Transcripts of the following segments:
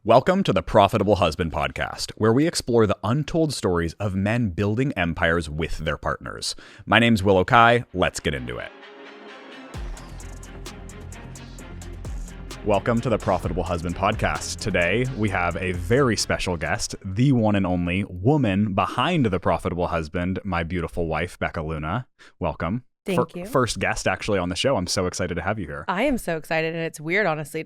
Welcome to the Profitable Husband Podcast, where we explore the untold stories of men building empires with their partners. My name's Willow Kai. Let's get into it. Welcome to the Profitable Husband Podcast. Today, we have a very special guest, the one and only woman behind the Profitable Husband, my beautiful wife, Becca Luna. Welcome. Thank you. First guest, actually, on the show. I'm so excited to have you here. I am so excited, and it's weird, honestly,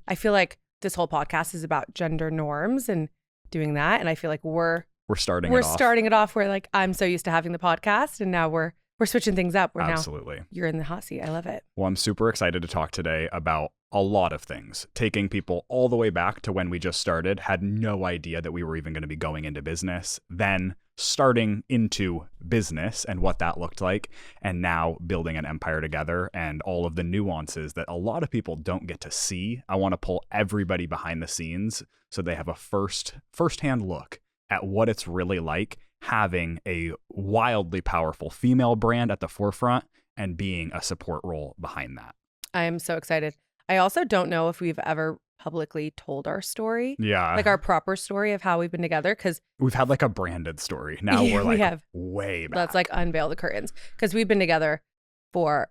I feel like this whole podcast is about gender norms and doing that, and I feel like we're starting it off where I'm so used to having the podcast, and now we're switching things up. Absolutely. Now you're in the hot seat. I love it. Well, I'm super excited to talk today about a lot of things, taking people all the way back to when we just started, had no idea that we were even going to be going into business, then starting into business and what that looked like, and now building an empire together and all of the nuances that a lot of people don't get to see. I want to pull everybody behind the scenes so they have a firsthand look at what it's really like having a wildly powerful female brand at the forefront and being a support role behind that. I am so excited. I also don't know if we've ever publicly told our story. Yeah. Like our proper story of how we've been together, because we've had like a branded story. Now we're way back. Let's unveil the curtains, because we've been together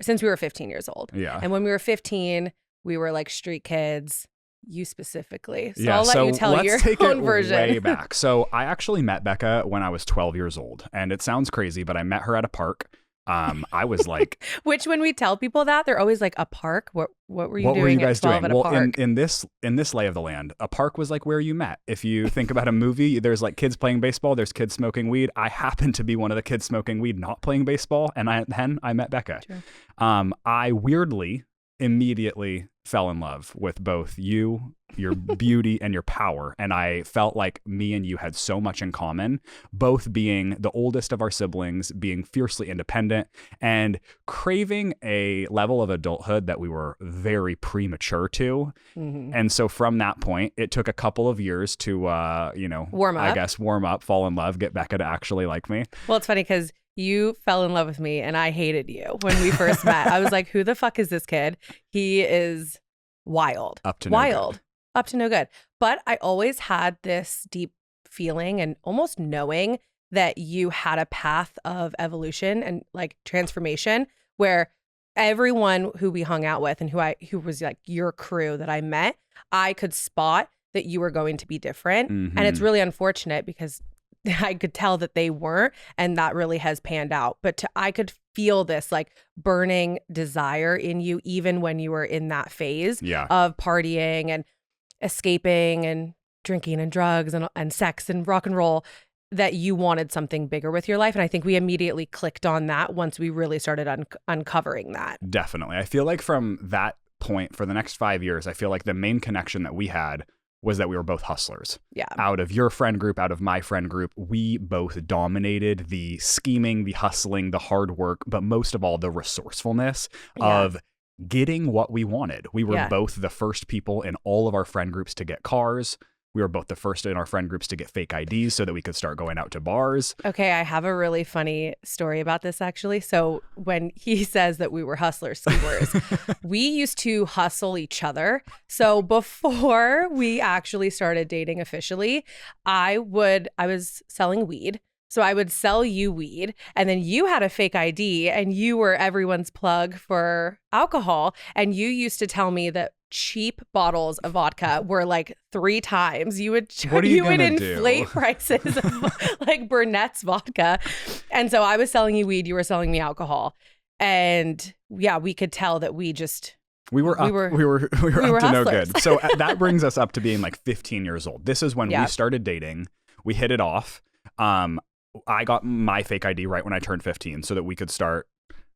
since we were 15 years old. Yeah. And when we were 15, we were like street kids. You specifically. So yeah, I'll let you tell your own version. Way back. So I actually met Becca when I was 12 years old. And it sounds crazy, but I met her at a park. I was like, which when we tell people that, they're always like, a park? What were you doing? What were you guys doing? At a park? in this lay of the land, a park was like where you met. If you think about a movie, there's like kids playing baseball, there's kids smoking weed. I happened to be one of the kids smoking weed, not playing baseball, and I met Becca. True. I weirdly immediately fell in love with both you, your beauty, and your power. And I felt like me and you had so much in common, both being the oldest of our siblings, being fiercely independent, and craving a level of adulthood that we were very premature to. Mm-hmm. And so from that point, it took a couple of years to, warm up, fall in love, get Becca to actually like me. Well, it's funny because you fell in love with me and I hated you when we first met. I was like, who the fuck is this kid? He is wild. Up to no good. But I always had this deep feeling and almost knowing that you had a path of evolution and like transformation where everyone who we hung out with and who was like your crew that I met, I could spot that you were going to be different. Mm-hmm. And it's really unfortunate because I could tell that they weren't, and that really has panned out. But I could feel this like burning desire in you, even when you were in that phase of partying and escaping and drinking and drugs and sex and rock and roll, that you wanted something bigger with your life. And I think we immediately clicked on that once we really started uncovering that. Definitely. I feel like from that point for the next 5 years, I feel like the main connection that we had was that we were both hustlers. Yeah. Out of your friend group, out of my friend group, we both dominated the scheming, the hustling, the hard work, but most of all, the resourcefulness of getting what we wanted. We were both the first people in all of our friend groups to get cars. We were both the first in our friend groups to get fake IDs so that we could start going out to bars. Okay, I have a really funny story about this, actually. So when he says that we were hustlers, schemers, we used to hustle each other. So before we actually started dating officially, I was selling weed. So I would sell you weed, and then you had a fake ID and you were everyone's plug for alcohol. And you used to tell me that cheap bottles of vodka were like 3 times. You would inflate prices of like Burnett's vodka. And so I was selling you weed, you were selling me alcohol. And yeah, we could tell that we were up to no good. So that brings us up to being like 15 years old. This is when we started dating. We hit it off. I got my fake ID right when I turned 15 so that we could start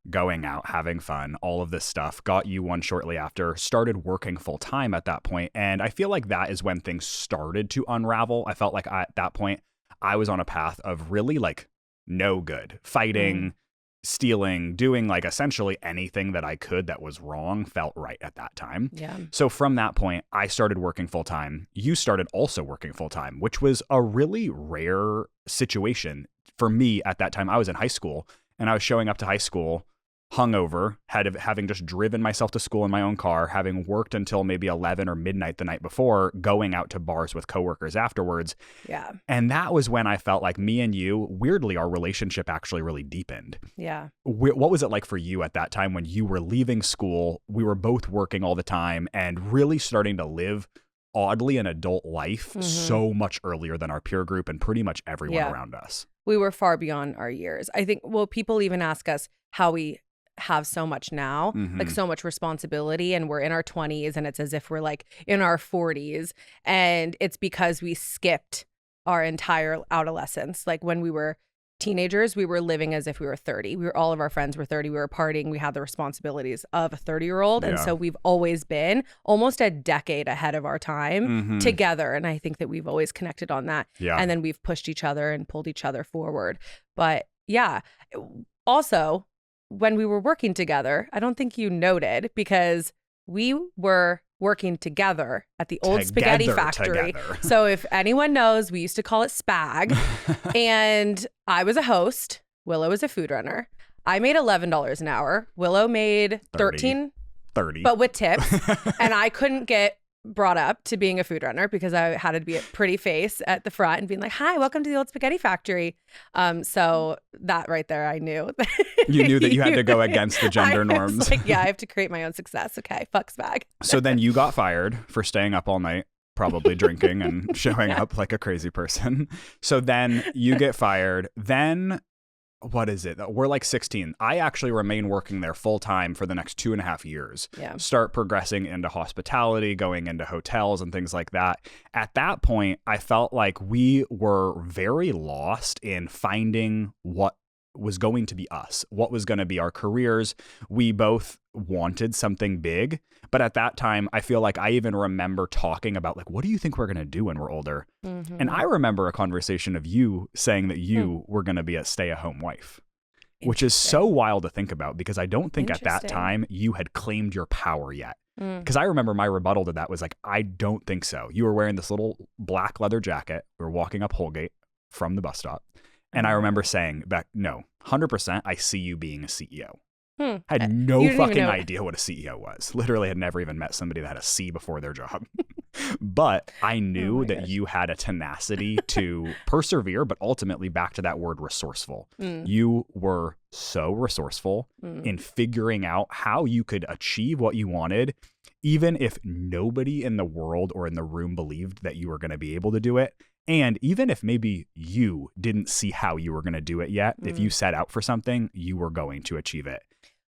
going out, having fun, all of this stuff. Got you one shortly after, started working full time at that point. And I feel like that is when things started to unravel. I felt like at that point, I was on a path of really like no good, fighting, stealing, doing like essentially anything that I could that was wrong felt right at that time. Yeah. So from that point, I started working full time. You started also working full time, which was a really rare situation for me at that time. I was in high school and I was showing up to high school hungover, having just driven myself to school in my own car, having worked until maybe 11 or midnight the night before, going out to bars with coworkers afterwards. Yeah. And that was when I felt like me and you, weirdly, our relationship actually really deepened. Yeah. What was it like for you at that time when you were leaving school? We were both working all the time and really starting to live, oddly, an adult life so much earlier than our peer group and pretty much everyone around us. We were far beyond our years. I think, well, people even ask us how we have so much now, like so much responsibility, and we're in our 20s and it's as if we're like in our 40s, and it's because we skipped our entire adolescence. Like when we were teenagers, we were living as if we were 30. All of our friends were 30. We were partying. We had the responsibilities of a 30-year-old. And so we've always been almost a decade ahead of our time together. And I think that we've always connected on that. Yeah. And then we've pushed each other and pulled each other forward. But yeah, also when we were working together, I don't think you noted, because we were working together at the old spaghetti factory. So if anyone knows, we used to call it Spag. And I was a host. Willow was a food runner. I made $11 an hour. Willow made 13, 30, but with tips. And I couldn't get brought up to being a food runner because I had to be a pretty face at the front and being like, hi, welcome to the old spaghetti factory. So that right there, I knew. You knew that you had to go against the gender norms. Like, yeah, I have to create my own success. Okay, fuck Spag. So then you got fired for staying up all night, probably drinking and showing up like a crazy person. So then you get fired. Then what is it? We're like 16. I actually remain working there full time for the next 2.5 years. Yeah. Start progressing into hospitality, going into hotels and things like that. At that point, I felt like we were very lost in finding what was going to be us, what was going to be our careers. We both wanted something big, but at that time, I feel like I even remember talking about like, what do you think we're going to do when we're older? And I remember a conversation of you saying that you were going to be a stay-at-home wife, which is so wild to think about, because I don't think at that time you had claimed your power yet. Because I remember my rebuttal to that was like, I don't think so. You were wearing this little black leather jacket. We were walking up Holgate from the bus stop. And I remember saying back, no, 100%, I see you being a CEO. I had no fucking idea what a CEO was. Literally had never even met somebody that had a C before their job. But I knew that you had a tenacity to persevere, but ultimately back to that word resourceful. You were so resourceful in figuring out how you could achieve what you wanted, even if nobody in the world or in the room believed that you were going to be able to do it. And even if maybe you didn't see how you were going to do it yet, if you set out for something, you were going to achieve it.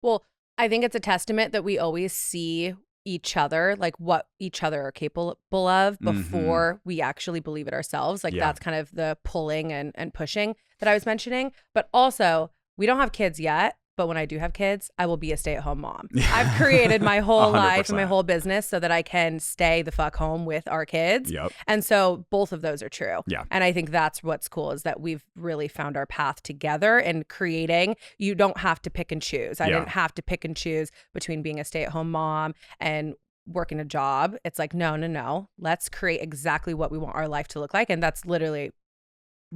Well, I think it's a testament that we always see each other, like what each other are capable of before we actually believe it ourselves. Like that's kind of the pulling and pushing that I was mentioning. But also, we don't have kids yet. But when I do have kids, I will be a stay-at-home mom. I've created my whole life and my whole business so that I can stay the fuck home with our kids. And so both of those are true. And I think that's what's cool, is that we've really found our path together and creating. You don't have to pick and choose. I didn't have to pick and choose between being a stay-at-home mom and working a job. It's like, no. Let's create exactly what we want our life to look like. And that's literally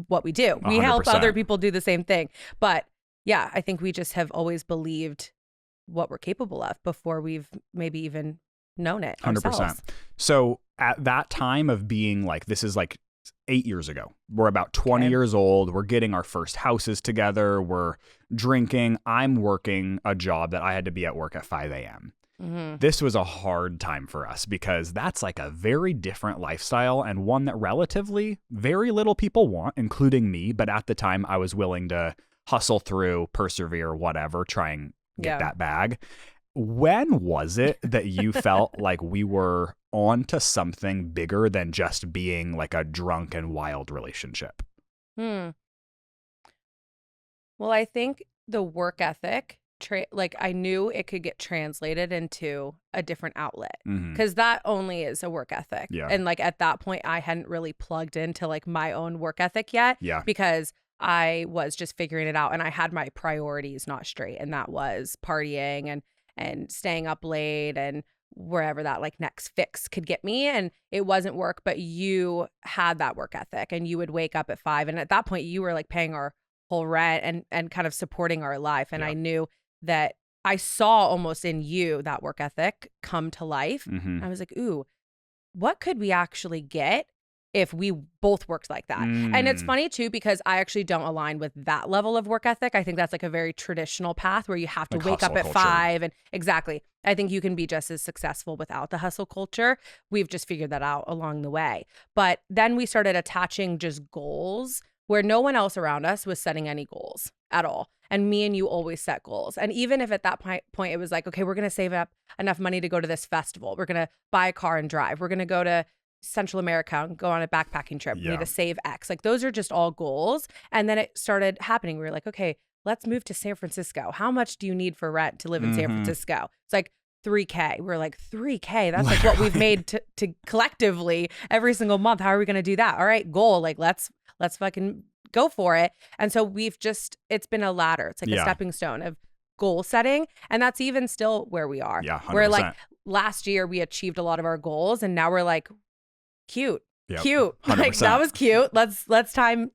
what we do. 100%. We help other people do the same thing. But yeah, I think we just have always believed what we're capable of before we've maybe even known it 100%. Ourselves. So at that time of being like, this is like 8 years ago, we're about 20 years old. We're getting our first houses together. We're drinking. I'm working a job that I had to be at work at 5 a.m. This was a hard time for us because that's like a very different lifestyle and one that relatively very little people want, including me. But at the time, I was willing to hustle through, persevere, whatever, try and get that bag. When was it that you felt like we were on to something bigger than just being like a drunk and wild relationship? Well, I think the work ethic, like I knew it could get translated into a different outlet, because that only is a work ethic. And like at that point, I hadn't really plugged into like my own work ethic yet, because I was just figuring it out and I had my priorities not straight. And that was partying and staying up late and wherever that like next fix could get me. And it wasn't work, but you had that work ethic and you would wake up at 5. And at that point you were like paying our whole rent and kind of supporting our life. And I knew that I saw almost in you that work ethic come to life. Mm-hmm. I was like, ooh, what could we actually get if we both worked like that? And it's funny too, because I actually don't align with that level of work ethic. I think that's like a very traditional path where you have to Like wake up hustle at culture. 5 and exactly. I think you can be just as successful without the hustle culture. We've just figured that out along the way. But then we started attaching just goals where no one else around us was setting any goals at all. And me and you always set goals. And even if at that point it was like, okay, we're going to save up enough money to go to this festival. We're going to buy a car and drive. We're going to go to Central America and go on a backpacking trip. We need to save X. Like those are just all goals. And then it started happening. We were like, okay, let's move to San Francisco. How much do you need for rent to live in San Francisco? It's like $3,000. We're like, $3,000. That's like what we've made to collectively every single month. How are we going to do that? All right, goal. Like let's fucking go for it. And so it's been a ladder. It's like a stepping stone of goal setting. And that's even still where we are. Yeah, 100%. We're like, last year we achieved a lot of our goals and now we're like, cute. 100%. Like that was cute. Let's times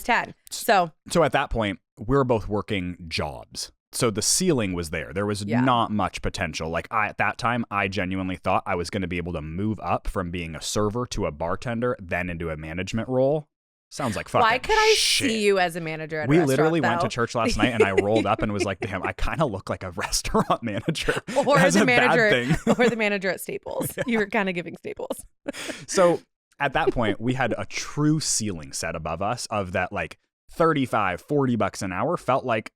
10. So at that point, we were both working jobs. So the ceiling was there. There was not much potential. Like at that time, I genuinely thought I was going to be able to move up from being a server to a bartender, then into a management role. Sounds like fucking Why could I shit. see you as a manager at We a restaurant, literally though? went to church last night and I rolled up and was like, damn, I kind of look like a restaurant manager. Or That's the a bad manager thing. or the manager at Staples. You were kind of giving Staples. So at that point, we had a true ceiling set above us of that like $35-$40 an hour felt like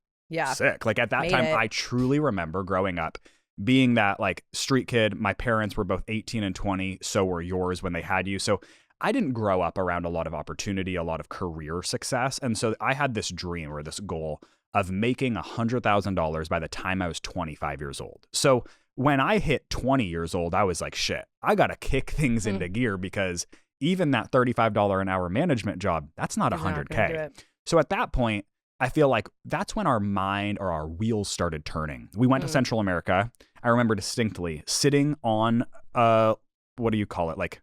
sick. Like at that time, I truly remember growing up being that like street kid. My parents were both 18 and 20. So were yours when they had you. So I didn't grow up around a lot of opportunity, a lot of career success. And so I had this dream or this goal of making $100,000 by the time I was 25 years old. So when I hit 20 years old, I was like, shit, I got to kick things into gear because even that $35 an hour management job, that's not $100K. So at that point, I feel like that's when our mind or our wheels started turning. We went to Central America. I remember distinctly sitting on what do you call it? Like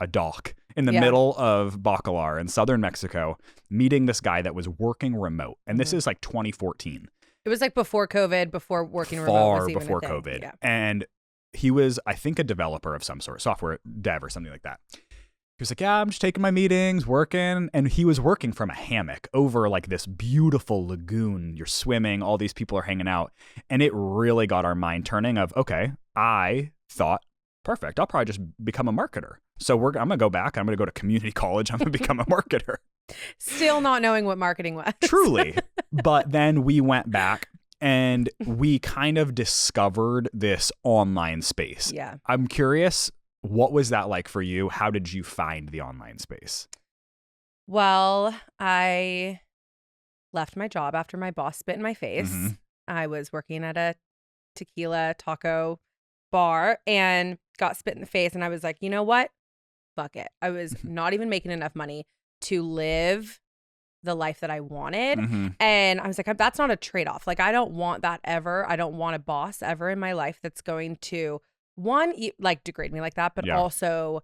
a dock in the middle of Bacalar in southern Mexico, meeting this guy that was working remote. And this is like 2014. It was like before COVID, before working remote was even before a thing. COVID. Yeah. And he was, I think, a developer of some sort, software dev or something like that. He was like, yeah, I'm just taking my meetings, working. And he was working from a hammock over like this beautiful lagoon. You're swimming, all these people are hanging out. And it really got our mind turning of, okay, I thought, perfect, I'll probably just become a marketer. So I'm going to go back. I'm going to go to community college. I'm going to become a marketer. Still not knowing what marketing was. Truly. But then we went back and we kind of discovered this online space. Yeah. I'm curious, what was that like for you? How did you find the online space? Well, I left my job after my boss spit in my face. I was working at a tequila taco bar and got spit in the face. And I was like, you know what? Fuck it. I was not even making enough money to live the life that I wanted. And I was like, that's not a trade-off. Like, I don't want that ever. I don't want a boss ever in my life that's going to, one, like degrade me like that, but also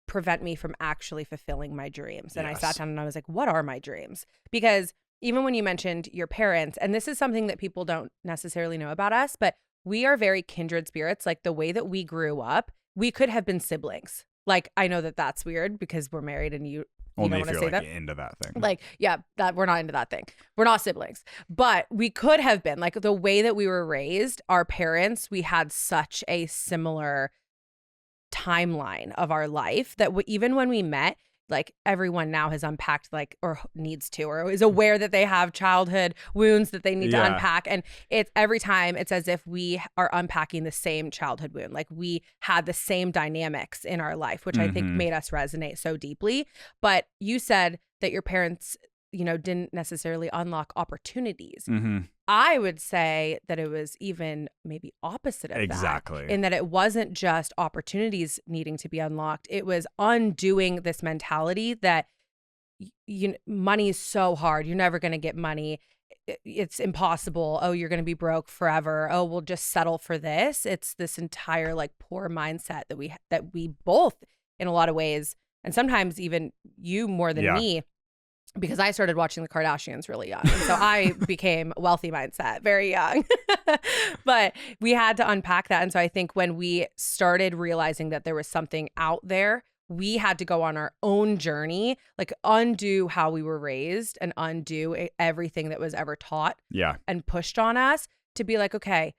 prevent me from actually fulfilling my dreams. And I sat down and I was like, what are my dreams? Because even when you mentioned your parents, and this is something that people don't necessarily know about us, but we are very kindred spirits. Like the way that we grew up, we could have been siblings. Like, I know that that's weird because we're married and you only don't if want to you're say like that. into that thing. Like, yeah, that we're not into that thing. We're not siblings, but we could have been. Like the way that we were raised, our parents, we had such a similar timeline of our life that even when we met, like everyone now has unpacked like or needs to or is aware that they have childhood wounds that they need to unpack, and it's every time it's as if we are unpacking the same childhood wound. Like we had the same dynamics in our life, which I think made us resonate so deeply. But you said that your parents, didn't necessarily unlock opportunities. I would say that it was even maybe opposite of that, in that it wasn't just opportunities needing to be unlocked. It was undoing this mentality that money is so hard. You're never going to get money. It's impossible. Oh, you're going to be broke forever. Oh, we'll just settle for this. It's this entire like poor mindset that we both, in a lot of ways, and sometimes even you more than me, because I started watching the Kardashians really young. And so I became wealthy mindset very young. But we had to unpack that. And so I think when we started realizing that there was something out there, we had to go on our own journey, like undo how we were raised and undo everything that was ever taught and pushed on us to be like, okay,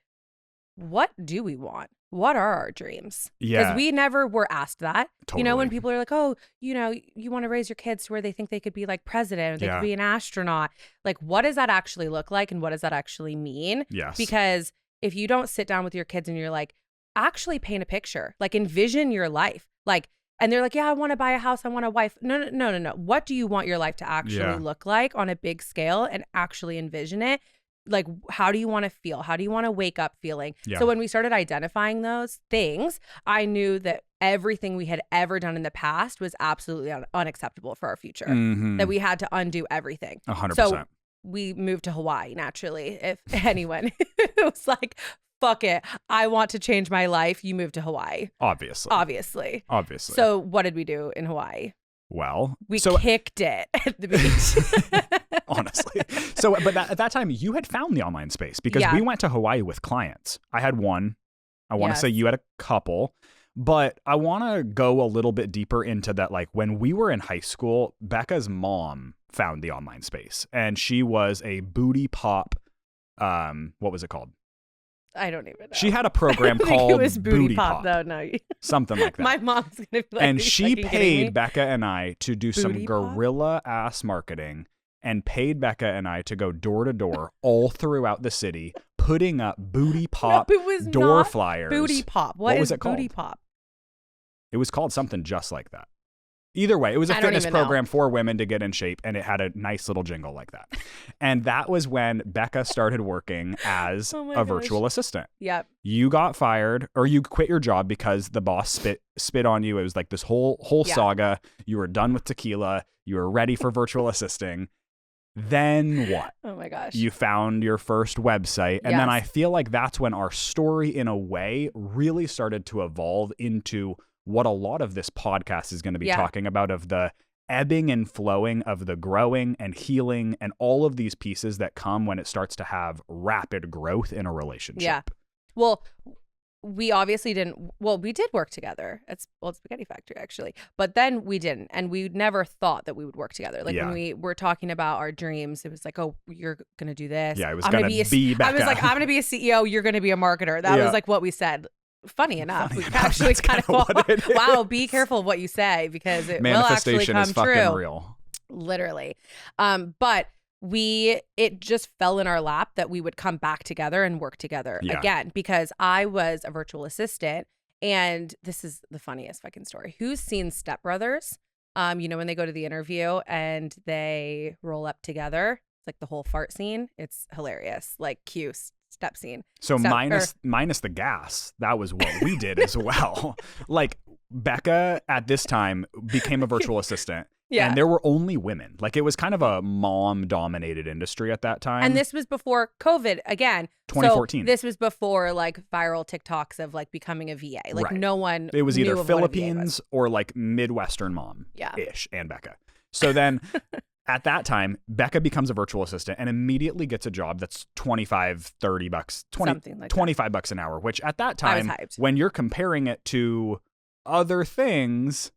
what do we want? What are our dreams? Because we never were asked that. Totally. You know, when people are like, oh, you know, you want to raise your kids to where they think they could be like president or they could be an astronaut. Like, what does that actually look like? And what does that actually mean? Yes. Because if you don't sit down with your kids and you're like, actually paint a picture, like envision your life. Like, and they're like, yeah, I want to buy a house. I want a wife. No. What do you want your life to actually look like on a big scale and actually envision it? Like, how do you want to feel? How do you want to wake up feeling? So when we started identifying those things, I knew that everything we had ever done in the past was absolutely unacceptable for our future, that we had to undo everything. 100%. So we moved to Hawaii naturally. If anyone was like, fuck it, I want to change my life, you move to Hawaii. Obviously. So what did we do in Hawaii? Well, we kicked it at the beach. Honestly. But at that time, you had found the online space because we went to Hawaii with clients. I had one. I want to say you had a couple. But I want to go a little bit deeper into that. Like when we were in high school, Becca's mom found the online space. And she was a booty pop. What was it called? I don't even know. She had a program called it was Booty Pop. Though, no. Something like that. My mom's going to be like, and she paid Becca and I to do Booty some Pop? guerrilla ass marketing and paid Becca and I to go door to door all throughout the city, putting up Booty Pop door flyers. Booty Pop. What was is it called? Booty Pop? It was called something just like that. Either way, it was a fitness program for women to get in shape, and it had a nice little jingle like that. And that was when Becca started working as a virtual assistant. Yep. You got fired, or you quit your job because the boss spit on you. It was like this whole saga. You were done with tequila. You were ready for virtual assisting. Then what? Oh my gosh. You found your first website. And then I feel like that's when our story, in a way, really started to evolve into what a lot of this podcast is going to be talking about, of the ebbing and flowing of the growing and healing and all of these pieces that come when it starts to have rapid growth in a relationship. Yeah. Well, we obviously didn't. Well, we did work together. It's Spaghetti Factory, actually. But then we didn't. And we never thought that we would work together. Like when we were talking about our dreams, it was like, oh, you're going to do this. Yeah, it was going to be Becca. I was like, I'm going to be a CEO. You're going to be a marketer. That was like what we said. Funny enough, we actually kind of wow, be careful what you say because it will actually come is fucking true. Real. Literally. But it just fell in our lap that we would come back together and work together again, because I was a virtual assistant, and this is the funniest fucking story. Who's seen Step Brothers? You know, when they go to the interview and they roll up together, it's like the whole fart scene. It's hilarious. Like cue step scene. So minus the gas, that was what we did as well. Like Becca at this time became a virtual assistant. Yeah. And there were only women. Like it was kind of a mom-dominated industry at that time. And this was before COVID again. 2014. So this was before like viral TikToks of like becoming a VA. Like no one. It was either Philippines or like Midwestern mom-ish and Becca. So then at that time, Becca becomes a virtual assistant and immediately gets a job that's $25, $30, $25 an hour, which at that time, when you're comparing it to other things,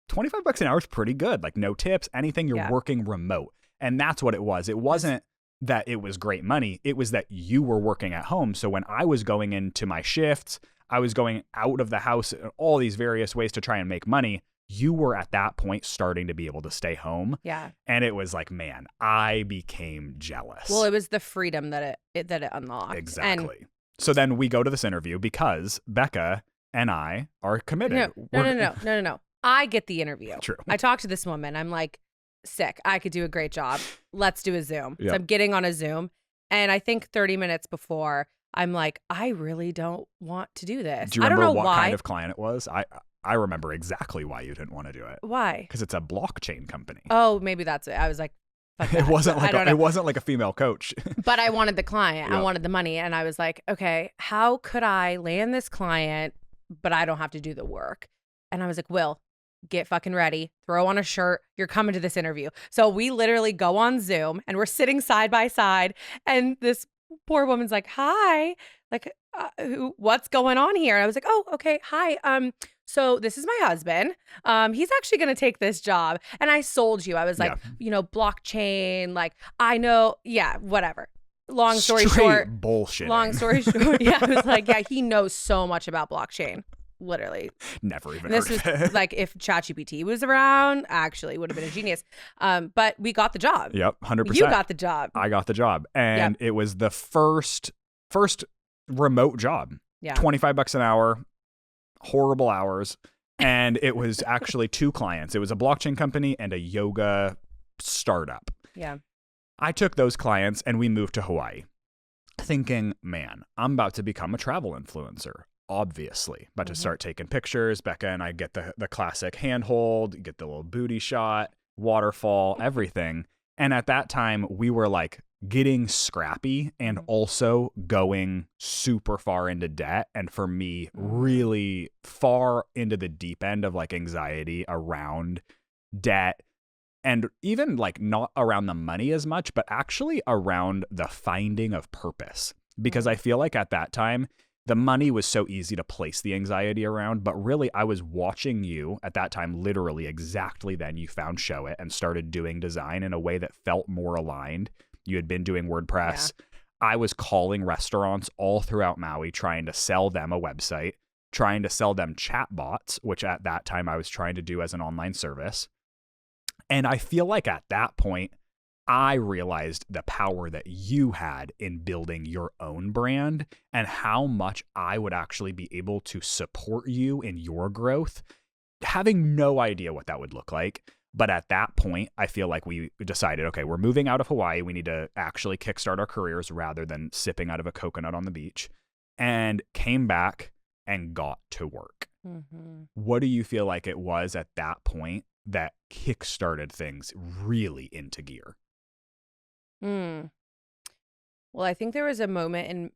$25 an hour is pretty good. Like no tips, anything, you're working remote. And that's what it was. It wasn't that it was great money. It was that you were working at home. So when I was going into my shifts, I was going out of the house in all these various ways to try and make money. You were at that point starting to be able to stay home. Yeah. And it was like, man, I became jealous. Well, it was the freedom that it unlocked. Exactly. So then we go to this interview because Becca and I are committed. No. I get the interview. True. I talk to this woman. I'm like, sick. I could do a great job. Let's do a Zoom. Yep. So I'm getting on a Zoom. And I think 30 minutes before, I'm like, I really don't want to do this. Do you remember what kind of client it was? I remember exactly why you didn't want to do it. Why? Because it's a blockchain company. Oh, maybe that's it. I was like, fuck that. It wasn't like a female coach. But I wanted the client. Yeah. I wanted the money. And I was like, okay, how could I land this client, but I don't have to do the work? And I was like, Will, get fucking ready, throw on a shirt, you're coming to this interview. So we literally go on Zoom and we're sitting side by side. And this poor woman's like, hi, like, what's going on here? And I was like, oh, okay, hi. So this is my husband. He's actually going to take this job. And I sold you. I was like, blockchain, like, I know. Yeah, whatever. Long story short. Bullshit. Long story short. Yeah, I was like, yeah, he knows so much about blockchain. Literally. Never even this heard was of it. like if ChatGPT was around, actually would have been a genius. But we got the job. Yep, 100%. You got the job. I got the job. And it was the first remote job. Yeah. $25 an hour, horrible hours. And it was actually 2 clients. It was a blockchain company and a yoga startup. Yeah. I took those clients and we moved to Hawaii thinking, man, I'm about to become a travel influencer. Obviously, about to start taking pictures. Becca and I get the classic handhold, get the little booty shot, waterfall, everything. And at that time, we were like getting scrappy and also going super far into debt. And for me, really far into the deep end of like anxiety around debt. And even like not around the money as much, but actually around the finding of purpose. Because I feel like at that time, the money was so easy to place the anxiety around, but really I was watching you at that time, literally exactly then you found Show It and started doing design in a way that felt more aligned. You had been doing WordPress. Yeah. I was calling restaurants all throughout Maui, trying to sell them a website, trying to sell them chatbots, which at that time I was trying to do as an online service. And I feel like at that point, I realized the power that you had in building your own brand and how much I would actually be able to support you in your growth, having no idea what that would look like. But at that point, I feel like we decided, okay, we're moving out of Hawaii. We need to actually kickstart our careers rather than sipping out of a coconut on the beach, and came back and got to work. What do you feel like it was at that point that kickstarted things really into gear? Well, I think there was a moment in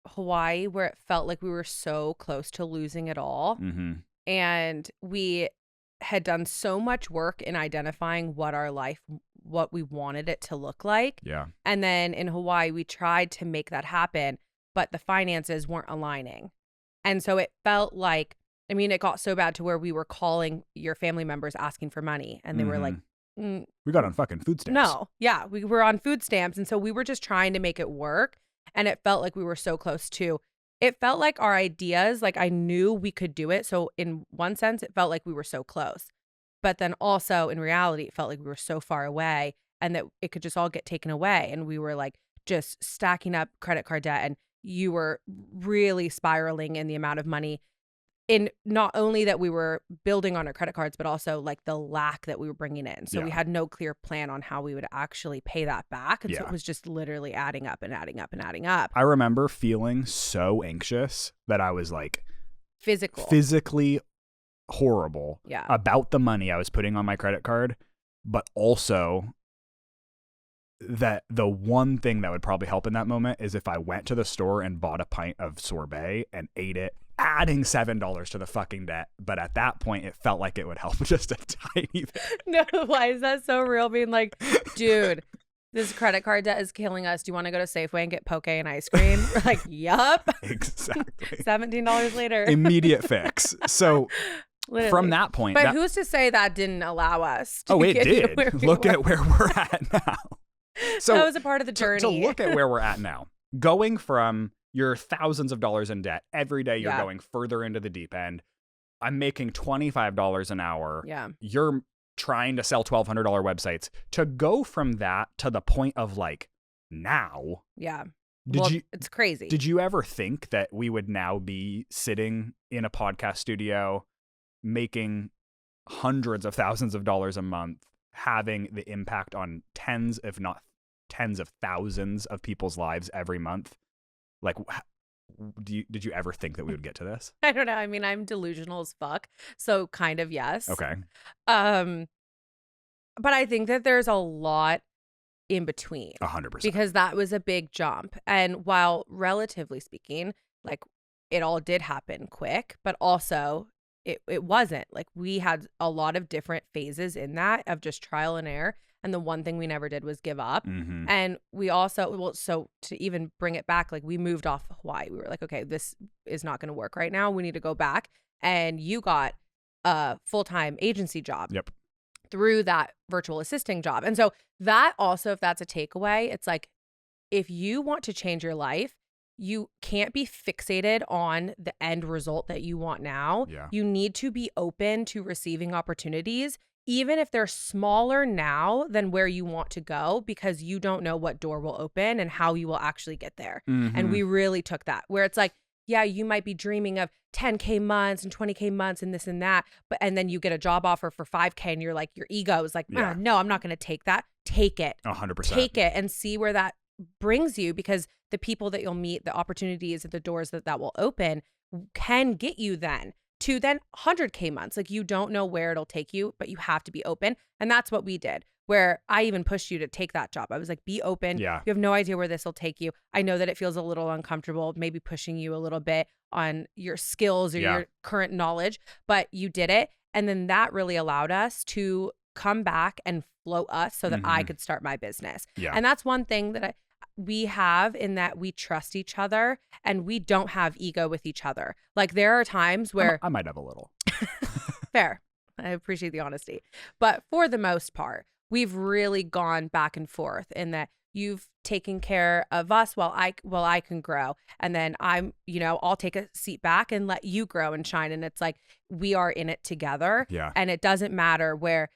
Hawaii where it felt like we were so close to losing it all. And we had done so much work in identifying what our life, what we wanted it to look like. Yeah. And then in Hawaii, we tried to make that happen, but the finances weren't aligning. And so it felt like, I mean, it got so bad to where we were calling your family members asking for money. And they were like, we got on fucking food stamps. No. Yeah. We were on food stamps. And so we were just trying to make it work. And it felt like we were so close to, it felt like our ideas, like I knew we could do it. So in one sense, it felt like we were so close. But then also in reality, it felt like we were so far away and that it could just all get taken away. And we were like just stacking up credit card debt. And you were really spiraling in the amount of money, in not only that we were building on our credit cards, but also like the lack that we were bringing in. So we had no clear plan on how we would actually pay that back. And so it was just literally adding up and adding up and adding up. I remember feeling so anxious that I was like physically horrible about the money I was putting on my credit card, but also that the one thing that would probably help in that moment is if I went to the store and bought a pint of sorbet and ate it, adding $7 to the fucking debt. But at that point, it felt like it would help just a tiny bit. No, why is that so real? Being like, dude, this credit card debt is killing us. Do you want to go to Safeway and get poke and ice cream? We're like, yup. Exactly. $17 later. Immediate fix. So literally. From that point. But who's to say that didn't allow us to it did. Look at where we're at now. So that was a part of the journey. To look at where we're at now, going from you're thousands of dollars in debt every day, you're going further into the deep end. I'm making $25 an hour. Yeah. You're trying to sell $1,200 websites. To go from that to the point of like now. Yeah. It's crazy. Did you ever think that we would now be sitting in a podcast studio making hundreds of thousands of dollars a month, having the impact on tens, if not tens of thousands of people's lives every month? Like, did you ever think that we would get to this? I don't know. I mean, I'm delusional as fuck. So kind of, yes. Okay. But I think that there's a lot in between. 100%. Because that was a big jump. And while relatively speaking, like it all did happen quick, but also it wasn't. Like, we had a lot of different phases in that of just trial and error. And the one thing we never did was give up. Mm-hmm. And we also, well, so to even bring it back, like, we moved off Hawaii. We were like, okay, this is not going to work right now. We need to go back. And you got a full-time agency job. Yep. Through that virtual assisting job. And so that also, if that's a takeaway, it's like, if you want to change your life, you can't be fixated on the end result that you want now. Yeah. You need to be open to receiving opportunities, even if they're smaller now than where you want to go, because you don't know what door will open and how you will actually get there. Mm-hmm. And we really took that, where it's like, yeah, you might be dreaming of 10K months and 20K months and this and that, but and then you get a job offer for 5K and you're like, your ego is like, Yeah. no, I'm not going to take that. Take it. 100%. Take it and see where that brings you, because the people that you'll meet, the opportunities and the doors that will open can get you then to then 100K months. Like, you don't know where it'll take you, but you have to be open. And that's what we did, where I even pushed you to take that job. I was like, be open. Yeah. You have no idea where this will take you. I know that it feels a little uncomfortable, maybe pushing you a little bit on your skills or your current knowledge, but you did it. And then that really allowed us to come back and float us so that I could start my business. Yeah. And that's one thing that we have, in that we trust each other and we don't have ego with each other. Like, there are times where I might have a little. Fair. I appreciate the honesty. But for the most part, we've really gone back and forth in that you've taken care of us while I can grow. And then I'll take a seat back and let you grow and shine. And it's like, we are in it together. Yeah. And it doesn't matter where,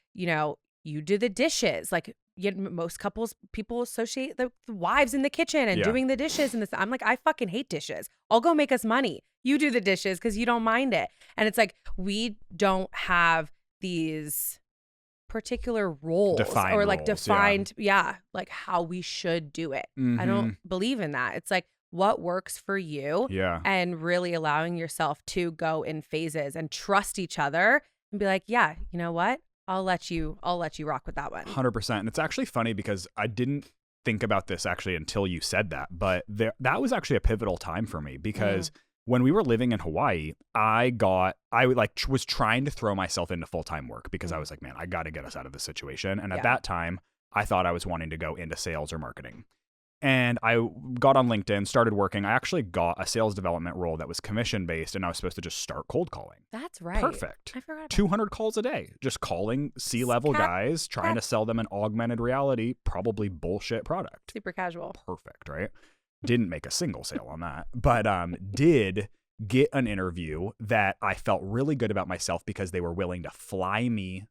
you do the dishes. Like, most people associate the wives in the kitchen and doing the dishes and this. I'm like, I fucking hate dishes. I'll go make us money. You do the dishes because you don't mind it. And it's like, we don't have these particular roles Defined or like roles, defined, like how we should do it. I don't believe in that. It's like, what works for you, and really allowing yourself to go in phases and trust each other and be like, yeah, you know what? I'll let you rock with that one. 100%. And it's actually funny because I didn't think about this actually until you said that, but that was actually a pivotal time for me, because when we were living in Hawaii, I was trying to throw myself into full-time work because I was like, man, I got to get us out of this situation. And at that time, I thought I was wanting to go into sales or marketing. And I got on LinkedIn, started working. I actually got a sales development role that was commission-based, and I was supposed to just start cold calling. That's right. Perfect. I forgot about 200 calls a day, just calling C-level guys, trying to sell them an augmented reality, probably bullshit product. Super casual. Perfect, right? Didn't make a single sale on that, but did get an interview that I felt really good about myself because they were willing to fly me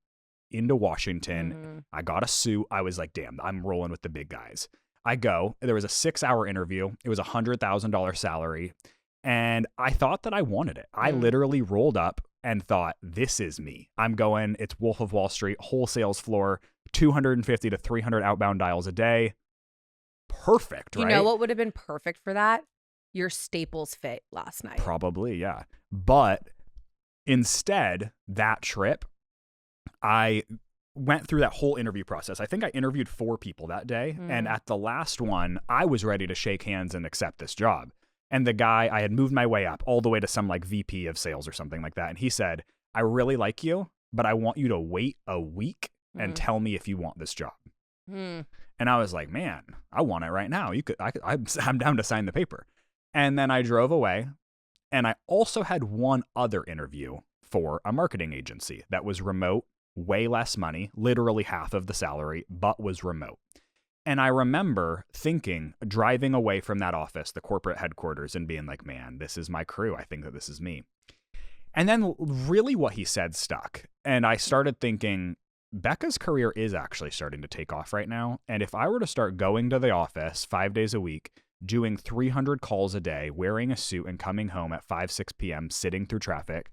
into Washington. I got a suit. I was like, damn, I'm rolling with the big guys. I go, there was a 6-hour interview. It was $100,000 salary. And I thought that I wanted it. I literally rolled up and thought, this is me. I'm going, it's Wolf of Wall Street, whole sales floor, 250 to 300 outbound dials a day. Perfect, right? You know what would have been perfect for that? Your Staples fit last night. Probably, yeah. But instead, that trip, I went through that whole interview process. I think I interviewed 4 people that day. And at the last one, I was ready to shake hands and accept this job. And the guy, I had moved my way up all the way to some like VP of sales or something like that. And he said, I really like you, but I want you to wait a week and tell me if you want this job. And I was like, man, I want it right now. I'm down to sign the paper. And then I drove away. And I also had one other interview for a marketing agency that was remote, way less money, literally half of the salary, but was remote. And I remember thinking, driving away from that office, the corporate headquarters, and being like, man, this is my crew. I think that this is me. And then really what he said stuck. And I started thinking, Becca's career is actually starting to take off right now. And if I were to start going to the office 5 days a week, doing 300 calls a day, wearing a suit and coming home at 5, 6 p.m., sitting through traffic,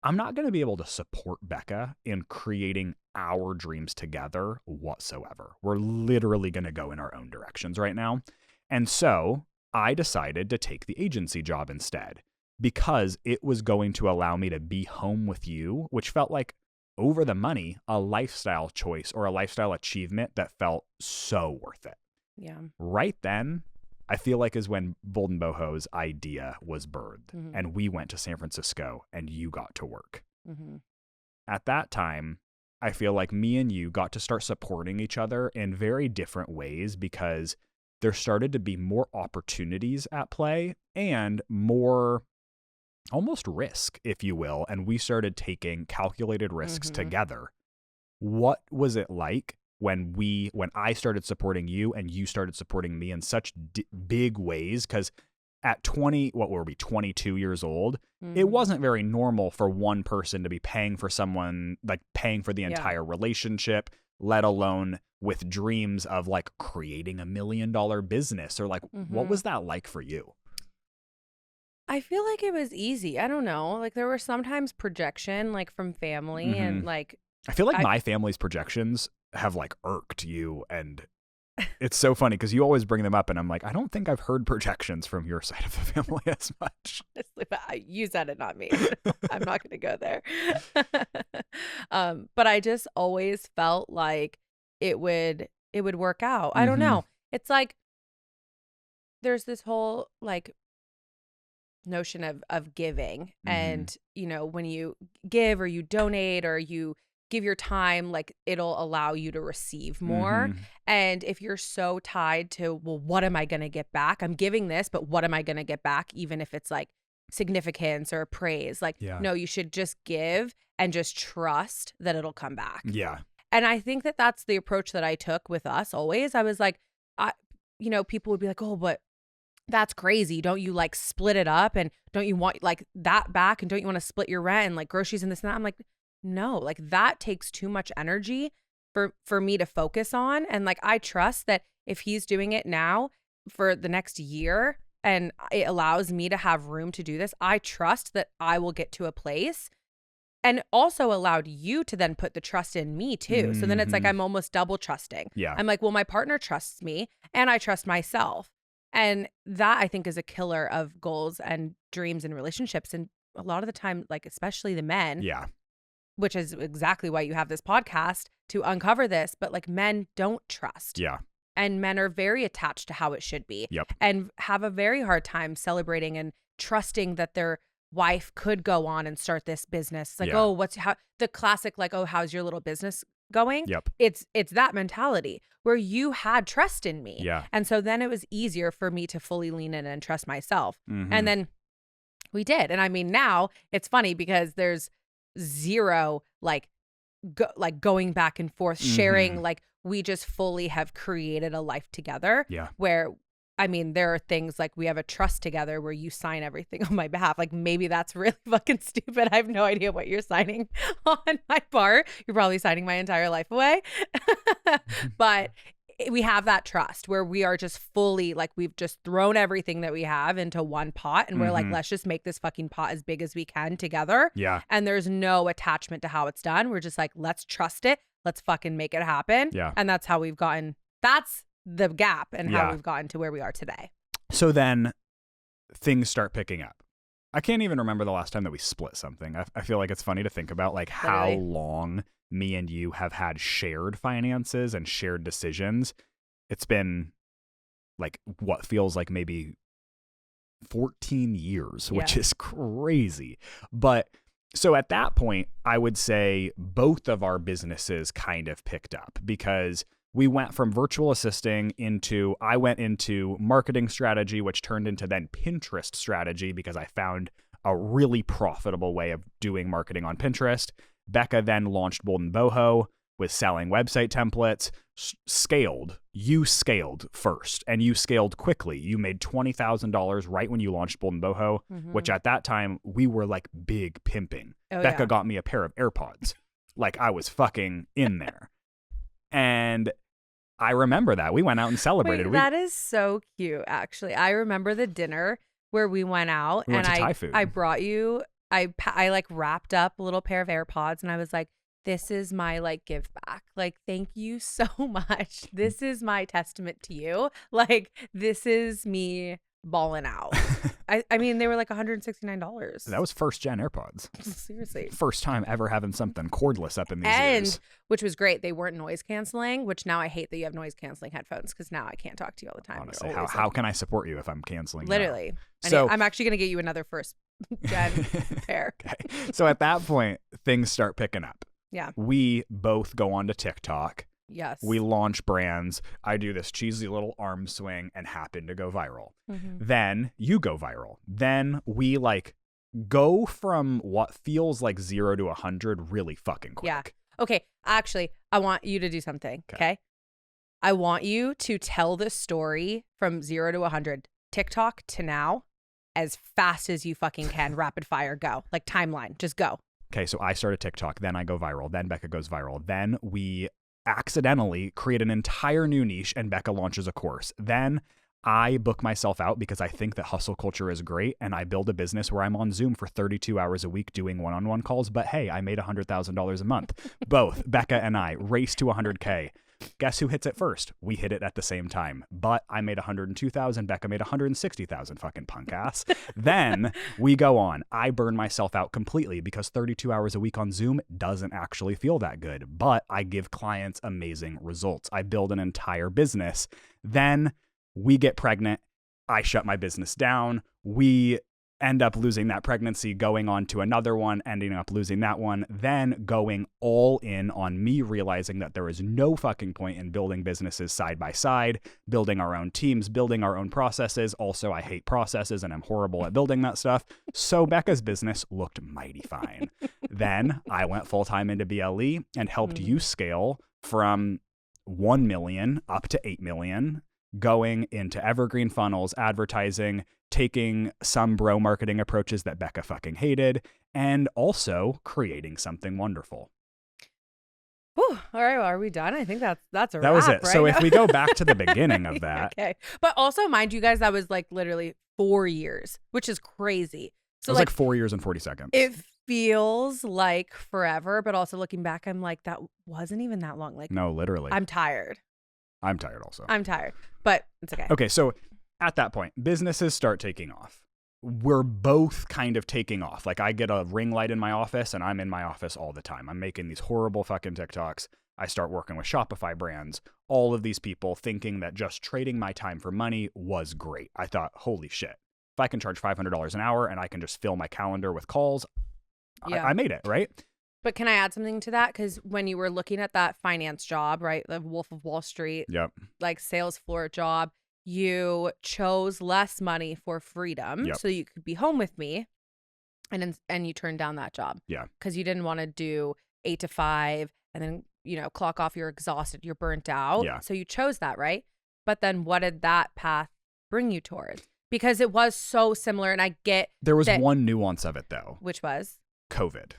I'm not going to be able to support Becca in creating our dreams together whatsoever. We're literally going to go in our own directions right now. And so I decided to take the agency job instead because it was going to allow me to be home with you, which felt like, over the money, a lifestyle choice or a lifestyle achievement that felt so worth it. Yeah. Right then, I feel like is when Bold and Boho's idea was birthed, and we went to San Francisco and you got to work. Mm-hmm. At that time, I feel like me and you got to start supporting each other in very different ways because there started to be more opportunities at play and more almost risk, if you will. And we started taking calculated risks Mm-hmm. together. What was it like when I started supporting you and you started supporting me in such big ways? Because at 22 years old, it wasn't very normal for one person to be paying for someone, like paying for the entire relationship, let alone with dreams of like creating $1 million business or like, what was that like for you? I feel like it was easy. I don't know. Like there were sometimes projection like from family and like I feel like my family's projections have like irked you, and it's so funny because you always bring them up and I'm like, I don't think I've heard projections from your side of the family as much. Honestly, but you said it, not me. I'm not going to go there. But I just always felt like it would work out. I don't know. It's like there's this whole like notion of giving, and you know, when you give or you donate or you give your time, like it'll allow you to receive more. And if you're so tied to, well, what am I going to get back? I'm giving this, but what am I going to get back? Even if it's like significance or praise, like, no, you should just give and just trust that it'll come back. Yeah. And I think that that's the approach that I took with us always. I was like, you know, people would be like, oh, but that's crazy. Don't you like split it up? And don't you want like that back? And don't you want to split your rent and like groceries and this and that? I'm like, no, like that takes too much energy for me to focus on. And like, I trust that if he's doing it now for the next year and it allows me to have room to do this, I trust that I will get to a place, and also allowed you to then put the trust in me too. So then it's like, I'm almost double trusting. Yeah. I'm like, well, my partner trusts me and I trust myself. And that I think is a killer of goals and dreams and relationships. And a lot of the time, like, especially the men, which is exactly why you have this podcast to uncover this, but like men don't trust. Yeah. And men are very attached to how it should be. Yep. And have a very hard time celebrating and trusting that their wife could go on and start this business. It's like, oh, how the classic, like, oh, how's your little business going? Yep. It's that mentality where you had trust in me. Yeah. And so then it was easier for me to fully lean in and trust myself. And then we did. And I mean, now it's funny because there's zero like going back and forth, sharing, like we just fully have created a life together. Yeah. Where I mean, there are things like we have a trust together where you sign everything on my behalf. Like maybe that's really fucking stupid. I have no idea what you're signing on my part. You're probably signing my entire life away. But we have that trust where we are just fully like, we've just thrown everything that we have into one pot and we're like, let's just make this fucking pot as big as we can together. Yeah. And there's no attachment to how it's done. We're just like, let's trust it. Let's fucking make it happen. Yeah. And that's how we've gotten, that's the gap and how we've gotten to where we are today. So then things start picking up. I can't even remember the last time that we split something. I feel like it's funny to think about like how long me and you have had shared finances and shared decisions. It's been like what feels like maybe 14 years, which is crazy. But so at that point, I would say both of our businesses kind of picked up because we went from virtual assisting into, I went into marketing strategy, which turned into then Pinterest strategy because I found a really profitable way of doing marketing on Pinterest. Becca then launched Bold and Boho with selling website templates, scaled. You scaled first and you scaled quickly. You made $20,000 right when you launched Bold and Boho, which at that time we were like big pimping. Becca got me a pair of AirPods. Like I was fucking in there. And I remember that. We went out and celebrated. That is so cute, actually. I remember the dinner where we went out we went to Thai food. I brought you, I like wrapped up a little pair of AirPods and I was like, this is my like give back. Like, thank you so much. This is my testament to you. Like, this is me balling out. I mean, they were like $169. That was first gen AirPods. Seriously. First time ever having something cordless up in these and ears. Which was great. They weren't noise canceling, which now I hate that you have noise canceling headphones because now I can't talk to you all the time. Honestly, how can I support you if I'm canceling? Literally. So I'm actually going to get you another first Jen pair. Okay. So at that point, things start picking up. Yeah. We both go onto TikTok. Yes. We launch brands. I do this cheesy little arm swing and happen to go viral. Mm-hmm. Then you go viral. Then we like go from what feels like 0 to 100 really fucking quick. Yeah. Okay. Actually, I want you to do something. Okay. I want you to tell the story from 0 to 100, TikTok to now, as fast as you fucking can. Rapid fire, go. Like timeline, just go. Okay, so I started TikTok, then I go viral, then Becca goes viral, then we accidentally create an entire new niche and Becca launches a course. Then I book myself out because I think that hustle culture is great, and I build a business where I'm on Zoom for 32 hours a week doing one-on-one calls, but hey, I made $100,000 a month. Both Becca and I race to 100K. Guess who hits it first? We hit it at the same time. But I made 102,000. Becca made 160,000. Fucking punk ass. Then we go on. I burn myself out completely because 32 hours a week on Zoom doesn't actually feel that good. But I give clients amazing results. I build an entire business. Then we get pregnant. I shut my business down. We end up losing that pregnancy, going on to another one, ending up losing that one, then going all in on me realizing that there is no fucking point in building businesses side by side, building our own teams, building our own processes. Also, I hate processes and I'm horrible at building that stuff. So Becca's business looked mighty fine. Then I went full-time into BLE and helped you scale from 1 million up to 8 million, going into evergreen funnels, advertising, taking some bro marketing approaches that Becca fucking hated, and also creating something wonderful. Whew. All right, well, are we done? I think that's a wrap. That was it. Right? So if we go back to the beginning of that. Okay. But also, mind you guys, that was like literally 4 years, which is crazy. So it was like 4 years and 40 seconds. It feels like forever, but also looking back, I'm like, that wasn't even that long. Like, no, literally. I'm tired. I'm tired also. I'm tired, but it's okay. Okay, so at that point, businesses start taking off. We're both kind of taking off. Like I get a ring light in my office and I'm in my office all the time. I'm making these horrible fucking TikToks. I start working with Shopify brands. All of these people thinking that just trading my time for money was great. I thought, holy shit, if I can charge $500 an hour and I can just fill my calendar with calls, I made it, right? But can I add something to that? Because when you were looking at that finance job, right, the Wolf of Wall Street, like sales floor job, you chose less money for freedom so you could be home with me, and you turned down that job. Yeah. Because you didn't want to do 8 to 5 and then, you know, clock off, you're exhausted, you're burnt out. Yeah. So you chose that, right? But then what did that path bring you towards? Because it was so similar, and I get there was one nuance of it though. Which was? COVID.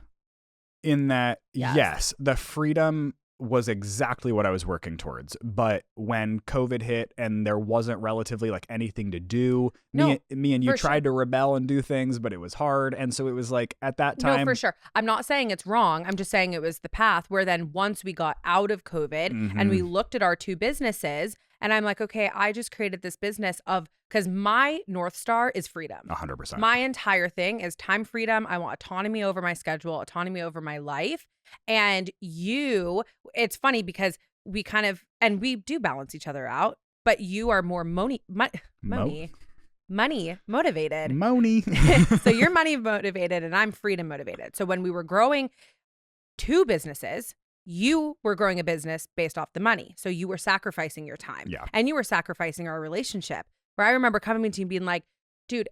In that, yes, the freedom was exactly what I was working towards. But when COVID hit and there wasn't relatively like anything to do, me and you tried to rebel and do things, but it was hard. And so it was like at that time. No, for sure. I'm not saying it's wrong. I'm just saying it was the path where then once we got out of COVID and we looked at our two businesses, and I'm like, okay, I just created this business because my North Star is freedom. 100%. My entire thing is time freedom. I want autonomy over my schedule, autonomy over my life. And it's funny because we kind of, and we do balance each other out, but you are more money motivated. So you're money motivated and I'm freedom motivated. So when we were growing two businesses, you were growing a business based off the money. So you were sacrificing your time. Yeah. And you were sacrificing our relationship. Where I remember coming to you and being like, dude,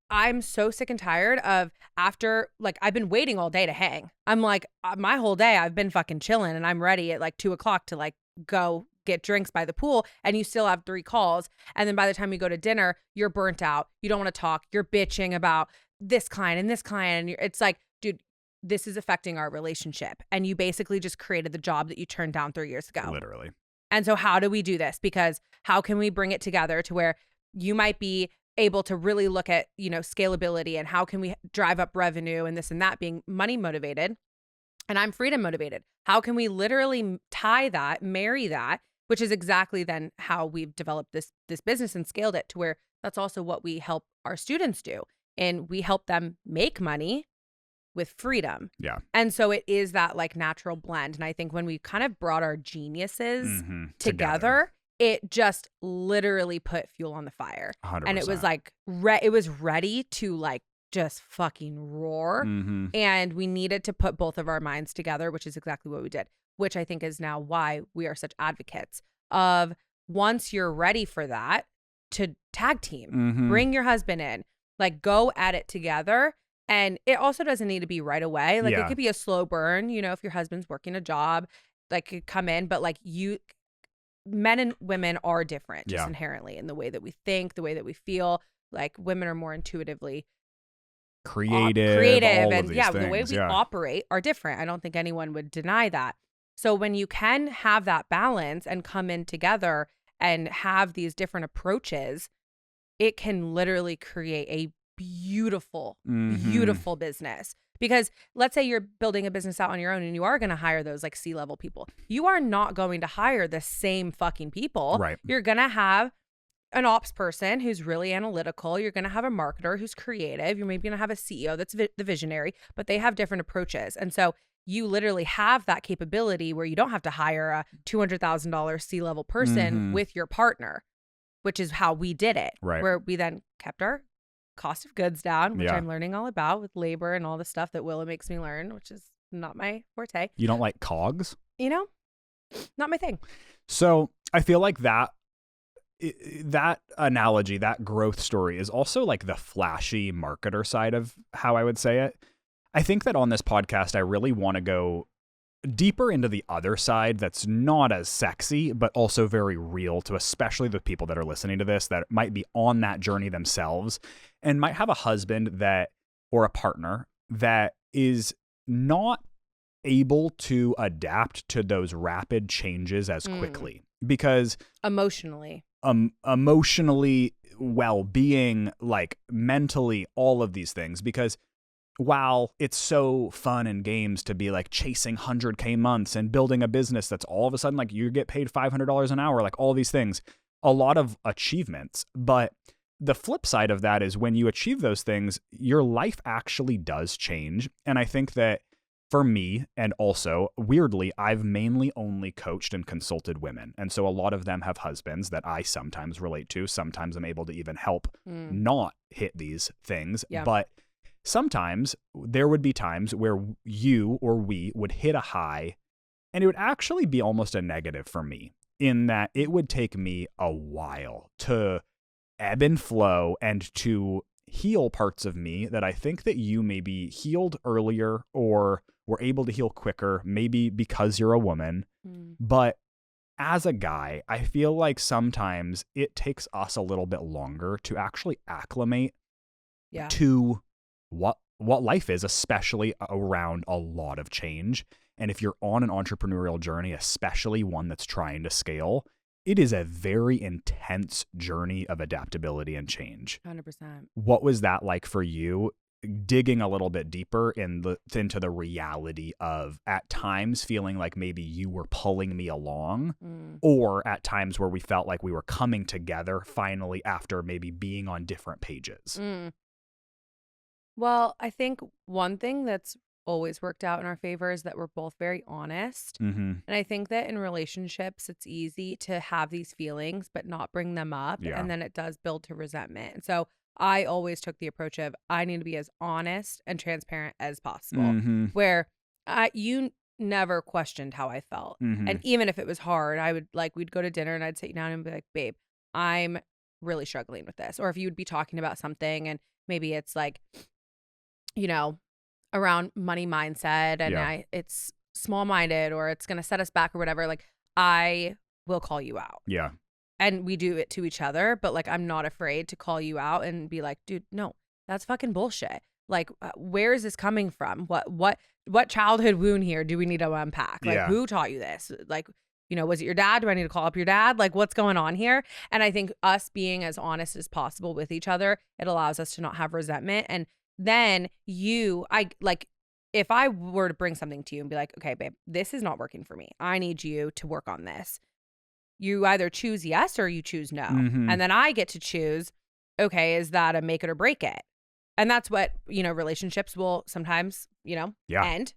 I'm so sick and tired of after, like, I've been waiting all day to hang. I'm like, my whole day I've been fucking chilling and I'm ready at like 2:00 to like go get drinks by the pool, and you still have 3 calls. And then by the time you go to dinner, you're burnt out. You don't want to talk. You're bitching about this client and this client. And it's like, dude, this is affecting our relationship. And you basically just created the job that you turned down 3 years ago. Literally. And so how do we do this? Because how can we bring it together to where you might be able to really look at, you know, scalability and how can we drive up revenue and this and that, being money motivated, and I'm freedom motivated. How can we literally tie that, marry that, which is exactly then how we've developed this business and scaled it to where that's also what we help our students do. And we help them make money with freedom. Yeah. And so it is that like natural blend. And I think when we kind of brought our geniuses together, it just literally put fuel on the fire. 100%. And it was like, it was ready to like just fucking roar. Mm-hmm. And we needed to put both of our minds together, which is exactly what we did, which I think is now why we are such advocates of once you're ready for that, to tag team, Mm-hmm. bring your husband in, like go at it together. And it also doesn't need to be right away. Like Yeah. it could be a slow burn, you know, if your husband's working a job, like could come in, but like men and women are different just Yeah. inherently in the way that we think, the way that we feel. Like women are more intuitively creative, all and of these yeah, things. the way we yeah. operate are different. I don't think anyone would deny that. So when you can have that balance and come in together and have these different approaches, it can literally create a beautiful, Mm-hmm. beautiful business. Because let's say you're building a business out on your own and you are going to hire those like C-level people. You are not going to hire the same fucking people. Right. You're going to have an ops person who's really analytical. You're going to have a marketer who's creative. You're maybe going to have a CEO that's the visionary, but they have different approaches. And so you literally have that capability where you don't have to hire a $200,000 C-level person Mm-hmm. with your partner, which is how we did it. Right. Where we then kept our cost of goods down, which Yeah. I'm learning all about with labor and all the stuff that Willa makes me learn, which is not my forte. You don't like cogs? You know, not my thing. So I feel like that analogy, that growth story is also like the flashy marketer side of how I would say it. I think that on this podcast, I really want to go deeper into the other side that's not as sexy, but also very real to especially the people that are listening to this that might be on that journey themselves and might have a husband that or a partner that is not able to adapt to those rapid changes as quickly because emotionally, well-being, like mentally, all of these things, because while it's so fun and games to be like chasing 100K months and building a business that's all of a sudden like you get paid $500 an hour, like all these things, a lot of achievements. But the flip side of that is when you achieve those things, your life actually does change. And I think that for me, and also weirdly, I've mainly only coached and consulted women. And so a lot of them have husbands that I sometimes relate to. Sometimes I'm able to even help not hit these things. Yeah. But sometimes there would be times where you or we would hit a high and it would actually be almost a negative for me in that it would take me a while to ebb and flow and to heal parts of me that I think that you maybe healed earlier or were able to heal quicker, maybe because you're a woman. But as a guy, I feel like sometimes it takes us a little bit longer to actually acclimate to what life is, especially around a lot of change. And if you're on an entrepreneurial journey, especially one that's trying to scale, it is a very intense journey of adaptability and change. 100%. What was that like for you, digging a little bit deeper into the reality of at times feeling like maybe you were pulling me along or at times where we felt like we were coming together finally after maybe being on different pages? Well, I think one thing that's always worked out in our favor is that we're both very honest. And I think that in relationships, it's easy to have these feelings, but not bring them up. Yeah. And then it does build to resentment. And so I always took the approach of I need to be as honest and transparent as possible, where you never questioned how I felt. And even if it was hard, I would we'd go to dinner and I'd sit down and be like, babe, I'm really struggling with this. Or if you would be talking about something and maybe it's like, you know, around money mindset and it's small-minded or it's going to set us back or whatever, like I will call you out. Yeah. And we do it to each other, but like I'm not afraid to call you out and be like, dude, no, that's fucking bullshit. Like where is this coming from? What childhood wound here do we need to unpack? Like who taught you this? Like, you know, was it your dad? Do I need to call up your dad? Like what's going on here? And I think us being as honest as possible with each other, it allows us to not have resentment. And then if I were to bring something to you and be like, okay, babe, this is not working for me. I need you to work on this. You either choose yes or you choose no. And then I get to choose, okay, is that a make it or break it? And that's what, you know, relationships will sometimes, you know, end.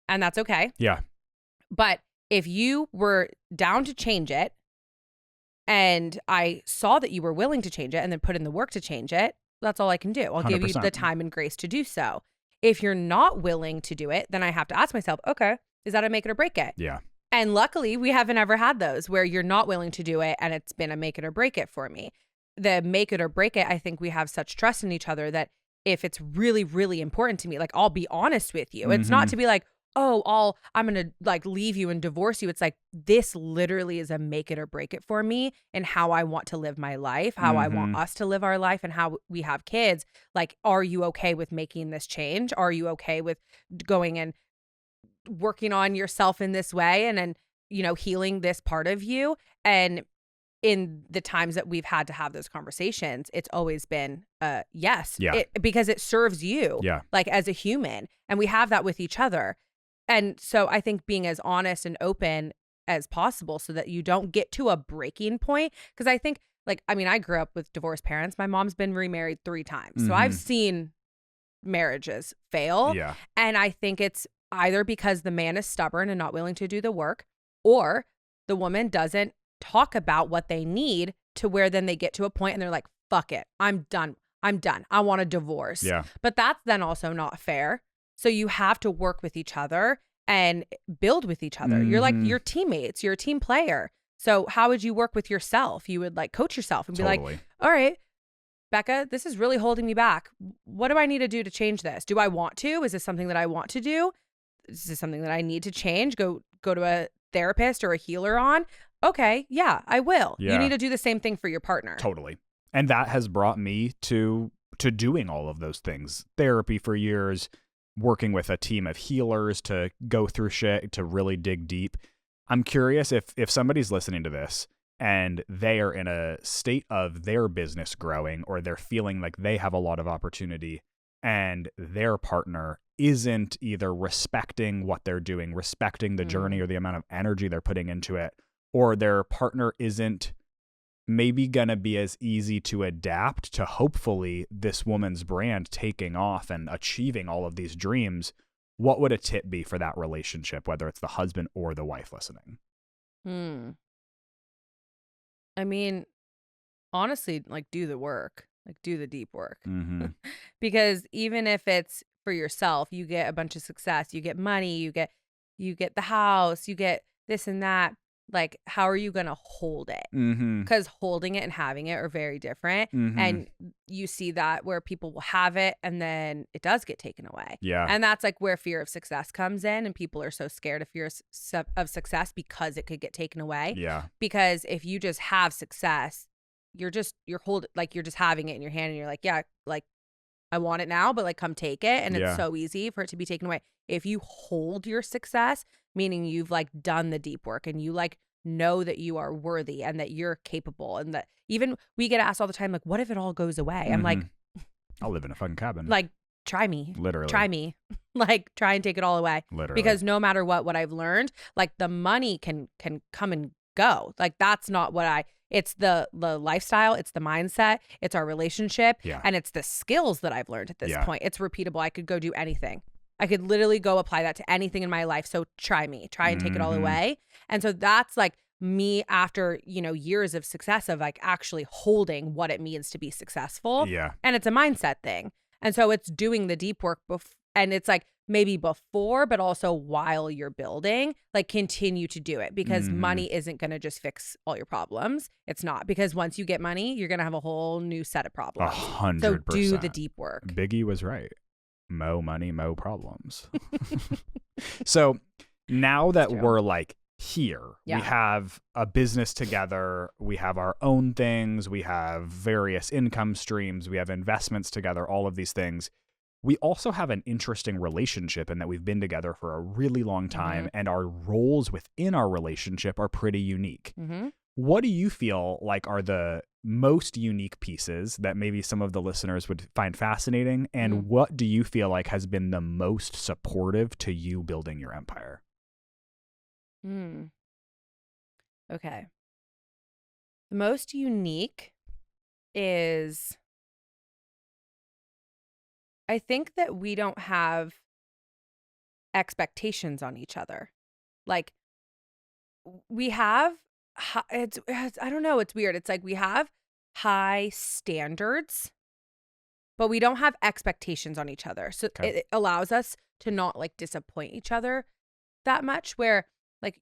And that's okay. Yeah. But if you were down to change it and I saw that you were willing to change it and then put in the work to change it, all I can do. I'll give you the 100%. time and grace to do so. If you're not willing to do it, then I have to ask myself, okay, is that a make it or break it? Yeah. And luckily, we haven't ever had those where you're not willing to do it and it's been a make it or break it for me. The make it or break it, I think we have such trust in each other that if it's really, really important to me, like I'll be honest with you. It's not to be like, oh, I'm going to like leave you and divorce you. It's like, this literally is a make it or break it for me and how I want to live my life, how I want us to live our life and how we have kids. Like, are you okay with making this change? Are you okay with going and working on yourself in this way and then, healing this part of you? And in the times that we've had to have those conversations, it's always been yes, Yeah. because it serves you like as a human. And we have that with each other. And so I think being as honest and open as possible so that you don't get to a breaking point. Because I think I grew up with divorced parents. My mom's been remarried 3 times. So I've seen marriages fail. Yeah. And I think it's either because the man is stubborn and not willing to do the work, or the woman doesn't talk about what they need to where then they get to a point and they're like, fuck it, I'm done. I want a divorce. Yeah. But that's then also not fair. So you have to work with each other and build with each other. You're like your teammates, you're a team player. So how would you work with yourself? You would like coach yourself and be like, all right, Becca, this is really holding me back. What do I need to do to change this? Do I want to? Is this something that I want to do? Is this something that I need to change? Go to a therapist or a healer on? Okay, yeah, I will. Yeah. You need to do the same thing for your partner. Totally. And that has brought me to doing all of those things. Therapy for years, working with a team of healers to go through shit, to really dig deep. I'm curious if somebody's listening to this and they are in a state of their business growing, or they're feeling like they have a lot of opportunity and their partner isn't either respecting what they're doing, respecting the journey or the amount of energy they're putting into it, or their partner isn't maybe going to be as easy to adapt to hopefully this woman's brand taking off and achieving all of these dreams. What would a tip be for that relationship, whether it's the husband or the wife listening? I mean, honestly, like do the work, like do the deep work. Because even if it's for yourself, you get a bunch of success, you get money, you get the house, you get this and that. Like, how are you going to hold it? Because holding it and having it are very different. And you see that where people will have it and then it does get taken away. Yeah. And that's like where fear of success comes in. And people are so scared of fear of success because it could get taken away. Yeah. Because if you just have success, you're just having it in your hand and you're like, yeah, like I want it now, but like come take it. And it's so easy for it to be taken away. If you hold your success, meaning you've like done the deep work and you like know that you are worthy and that you're capable, and that even we get asked all the time, like, what if it all goes away? I'm like, I'll live in a fucking cabin. Like, try me. Literally. Try me. Like, try and take it all away. Literally. Because no matter what I've learned, like the money can come and go. Like that's not what it's the lifestyle, it's the mindset, it's our relationship, and it's the skills that I've learned at this point. It's repeatable. I could go do anything. I could literally go apply that to anything in my life. So try me, try and take it all away. And so that's like me after, years of success of like actually holding what it means to be successful. Yeah. And it's a mindset thing. And so it's doing the deep work and it's like maybe before, but also while you're building, like continue to do it, because money isn't going to just fix all your problems. It's not, because once you get money, you're going to have a whole new set of problems. 100%. So do the deep work. Biggie was right. Mo money, mo problems. So now that we're like here, we have a business together, we have our own things, we have various income streams, we have investments together, all of these things. We also have an interesting relationship in that we've been together for a really long time, and our roles within our relationship are pretty unique. What do you feel like are the most unique pieces that maybe some of the listeners would find fascinating? And what do you feel like has been the most supportive to you building your empire? Okay. The most unique is, I think that we don't have expectations on each other. Like we have, it's I don't know, it's weird. It's like we have high standards, but we don't have expectations on each other. So it allows us to not like disappoint each other that much, where like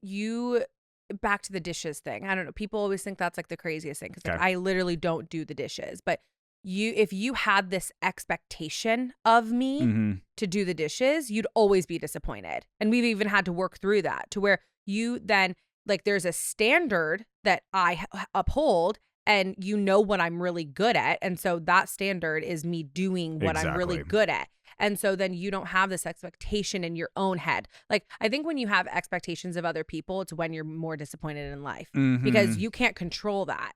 back to the dishes thing. I don't know. People always think that's like the craziest thing. Cause like I literally don't do the dishes, but if you had this expectation of me to do the dishes, you'd always be disappointed. And we've even had to work through that to where you then like, there's a standard that I uphold and you know what I'm really good at. And so that standard is me doing what I'm really good at. And so then you don't have this expectation in your own head. Like, I think when you have expectations of other people, it's when you're more disappointed in life because you can't control that.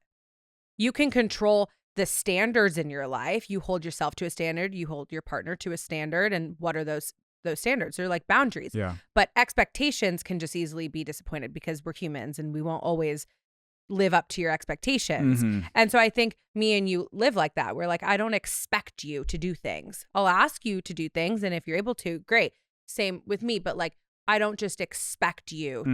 You can control the standards in your life. You hold yourself to a standard, you hold your partner to a standard. And what are those standards? They're like boundaries. Yeah. But expectations can just easily be disappointed because we're humans and we won't always live up to your expectations. And so I think me and you live like that. We're like, I don't expect you to do things. I'll ask you to do things. And if you're able to, great. Same with me. But like, I don't just expect you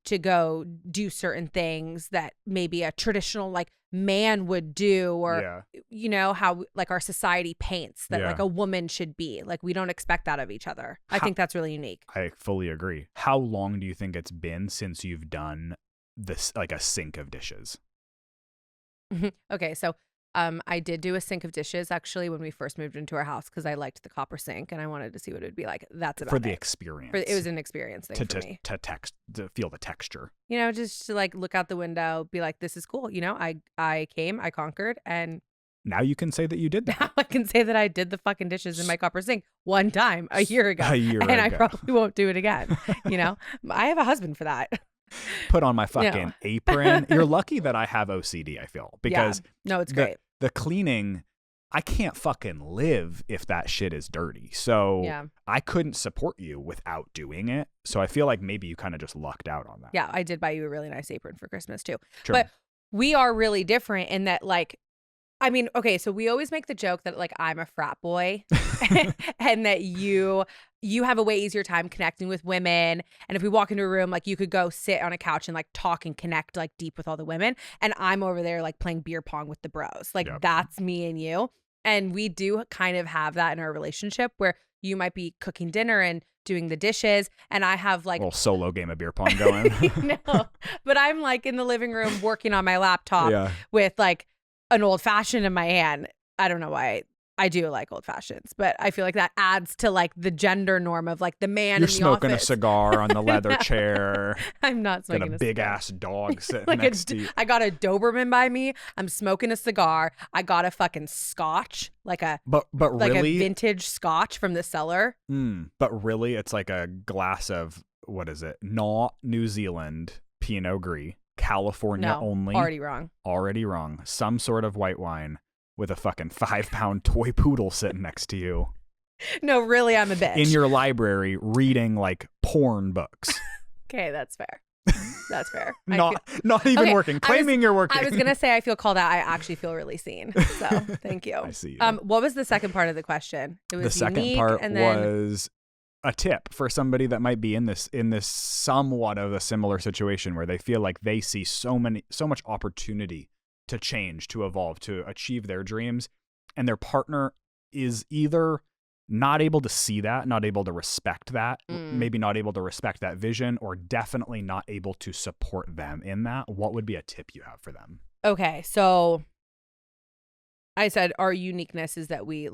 to go do certain things that maybe a traditional like man would do, or you know how like our society paints that like a woman should be. Like, we don't expect that of each other. I think that's really unique. I fully agree. How long do you think it's been since you've done this, like a sink of dishes? Okay, so I did do a sink of dishes actually when we first moved into our house because I liked the copper sink and I wanted to see what it would be like. That's about for the it. experience. It was an experience thing for me. To feel the texture. You know, just to like look out the window, be like, this is cool. You know, I came, I conquered, and now you can say that you did that. Now I can say that I did the fucking dishes in my copper sink one time a year ago. And I probably won't do it again. You know, I have a husband for that. Put on my fucking apron. You're lucky that I have OCD, I feel, because no, it's great. The cleaning, I can't fucking live if that shit is dirty. So I couldn't support you without doing it. So I feel like maybe you kind of just lucked out on that. Yeah, I did buy you a really nice apron for Christmas too. True. But we are really different in that, like, I mean, okay, so we always make the joke that like I'm a frat boy and that you have a way easier time connecting with women. And if we walk into a room, like you could go sit on a couch and like talk and connect like deep with all the women. And I'm over there like playing beer pong with the bros. Like that's me and you. And we do kind of have that in our relationship where you might be cooking dinner and doing the dishes. And I have like a little solo game of beer pong going. No, but I'm like in the living room working on my laptop with like an old fashioned in my hand. I don't know why I do like old fashions, but I feel like that adds to like the gender norm of like the man. You're in the smoking office. A cigar on the leather chair. I'm not smoking got a big ass dog sitting like next to you. I got a Doberman by me. I'm smoking a cigar. I got a fucking scotch, like a but like really a vintage scotch from the cellar. But really, it's like a glass of what is it? Not New Zealand Pinot Gris. California only. Already wrong. Some sort of white wine with a fucking 5-pound toy poodle sitting next to you. No, really, I'm a bitch. In your library reading like porn books. Okay, that's fair. That's fair. Not even working. Claiming you're working. I was gonna say I feel called out. I actually feel really seen. So thank you. I see. What was the second part of the question? It was the second part was a tip for somebody that might be in this somewhat of a similar situation where they feel like they see so much opportunity to change, to evolve, to achieve their dreams, and their partner is either not able to see that, not able to respect that, maybe not able to respect that vision, or definitely not able to support them in that. What would be a tip you have for them? Okay, so I said our uniqueness is that we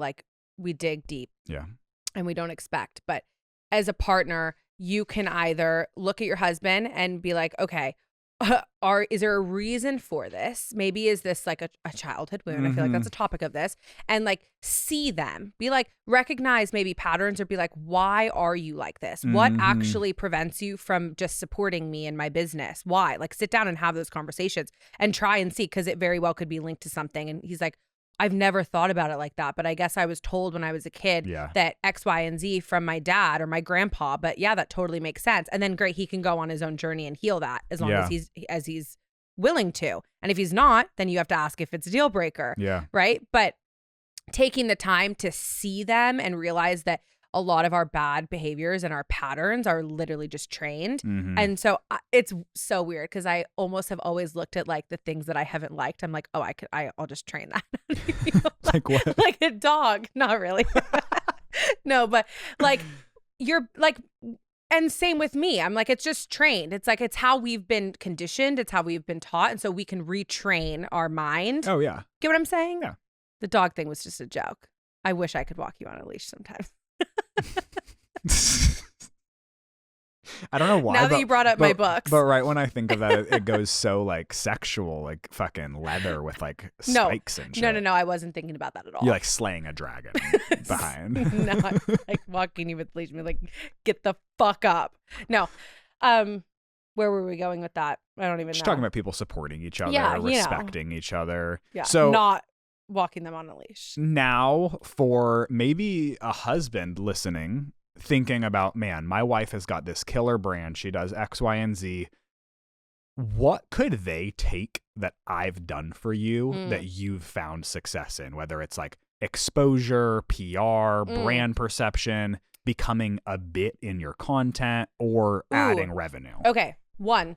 dig deep. Yeah. And we don't expect, but as a partner, you can either look at your husband and be like, okay, is there a reason for this? Maybe is this like a childhood wound? I feel like that's a topic of this. And like see them, be like, recognize maybe patterns, or be like, why are you like this? What actually prevents you from just supporting me in my business? Why? Like sit down and have those conversations and try and see, because it very well could be linked to something. And he's like, I've never thought about it like that, but I guess I was told when I was a kid that X, Y, and Z from my dad or my grandpa. But yeah, that totally makes sense. And then great, he can go on his own journey and heal that as long as he's willing to. And if he's not, then you have to ask if it's a deal breaker. Yeah. Right. But taking the time to see them and realize that a lot of our bad behaviors and our patterns are literally just trained. Mhm. And so it's so weird because I almost have always looked at like the things that I haven't liked. I'm like, oh, I'll just train that. Like what? Like a dog. Not really. No, but like you're like, and same with me. I'm like, it's just trained. It's like, it's how we've been conditioned. It's how we've been taught. And so we can retrain our mind. Oh, yeah. Get what I'm saying? Yeah. The dog thing was just a joke. I wish I could walk you on a leash sometimes. I don't know why. Now that you brought up my books. But right when I think of that, it goes so like sexual, like fucking leather with like spikes and shit. No. I wasn't thinking about that at all. You're like slaying a dragon behind. No, I'm like walking you with leash. Me like, get the fuck up. No. Where were we going with that? I don't even know. Just talking about people supporting each other, respecting each other. Yeah. So not walking them on a leash. Now, for maybe a husband listening, thinking about, man, my wife has got this killer brand. She does X, Y, and Z. What could they take that I've done for you that you've found success in? Whether it's like exposure, PR, brand perception, becoming a bit in your content, or adding revenue. Okay. 1,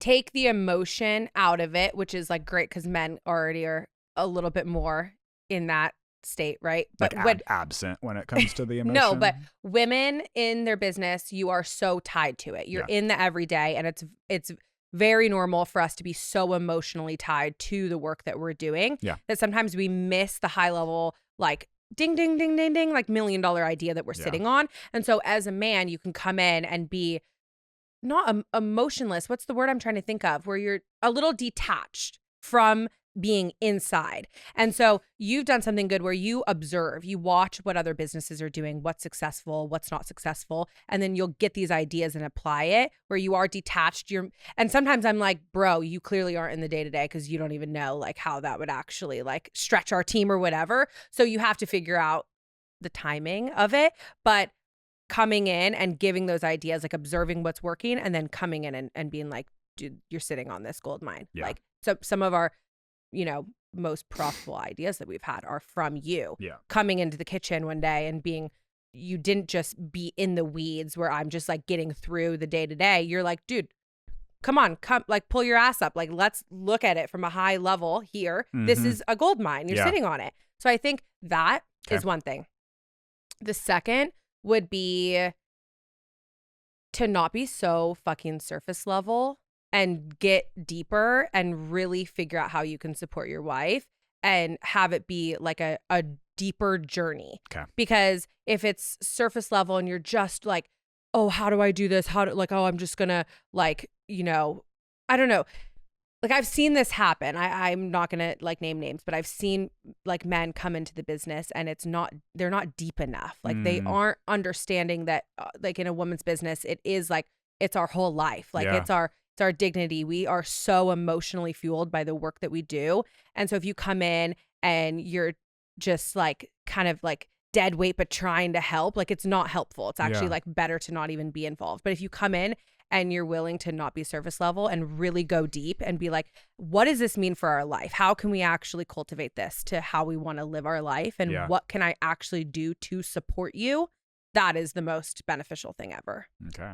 take the emotion out of it, which is like great because men already are a little bit more in that state, right? But like absent when it comes to the emotion. No, but women in their business, you are so tied to it. You're in the everyday, and it's very normal for us to be so emotionally tied to the work that we're doing that sometimes we miss the high level, like ding, ding, ding, ding, ding, like $1 million idea that we're sitting on. And so as a man, you can come in and be not emotionless. What's the word I'm trying to think of? Where you're a little detached from being inside. And so you've done something good where you observe, you watch what other businesses are doing, what's successful, what's not successful, and then you'll get these ideas and apply it where you are detached. And sometimes I'm like, bro, you clearly aren't in the day-to-day because you don't even know like how that would actually like stretch our team or whatever. So you have to figure out the timing of it. But coming in and giving those ideas, like observing what's working, and then coming in and being like, dude, you're sitting on this gold mine. Yeah. Like, so some of our, most profitable ideas that we've had are from you coming into the kitchen one day and being, you didn't just be in the weeds where I'm just like getting through the day to day. You're like, dude, come like pull your ass up. Like, let's look at it from a high level here. This is a gold mine. You're sitting on it. So I think that is one thing. The second would be to not be so fucking surface level and get deeper and really figure out how you can support your wife and have it be like a deeper journey. Okay. Because if it's surface level and you're just like, oh, how do I do this? I'm just gonna like, I don't know. Like I've seen this happen. I'm not gonna like name names, but I've seen like men come into the business and they're not deep enough. Like they aren't understanding that like in a woman's business, it is like, it's our whole life. Like it's our dignity. We are so emotionally fueled by the work that we do. And so if you come in and you're just like kind of like dead weight, but trying to help, like it's not helpful. It's actually like better to not even be involved. But if you come in and you're willing to not be surface level and really go deep and be like, what does this mean for our life? How can we actually cultivate this to how we want to live our life? And what can I actually do to support you? That is the most beneficial thing ever. Okay.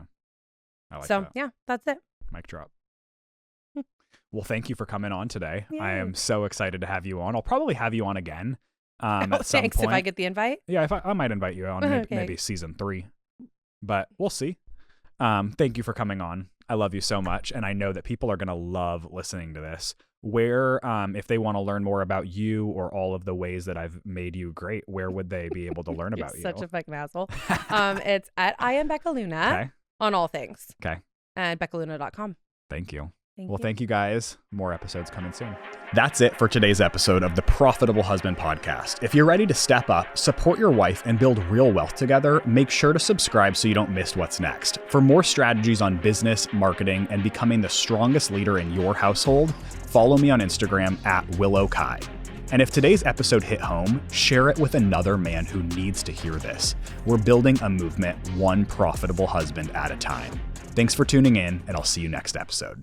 I like that. So yeah, that's it. Mic drop. Well, thank you for coming on today. Yay. I am so excited to have you on. I'll probably have you on again at some thanks point. if I get the invite. Yeah, if I might invite you on maybe season 3, but we'll see. Thank you for coming on. I love you so much, and I know that people are going to love listening to this. Where, if they want to learn more about you or all of the ways that I've made you great, where would they be able to learn about you? Such a fucking asshole. It's at I am Becca Luna on all things. Okay. And BeccaLuna.com. Thank you. Well, thank you guys. More episodes coming soon. That's it for today's episode of the Profitable Husband Podcast. If you're ready to step up, support your wife, and build real wealth together, make sure to subscribe so you don't miss what's next. For more strategies on business, marketing, and becoming the strongest leader in your household, follow me on Instagram at WillowKai. And if today's episode hit home, share it with another man who needs to hear this. We're building a movement one profitable husband at a time. Thanks for tuning in, and I'll see you next episode.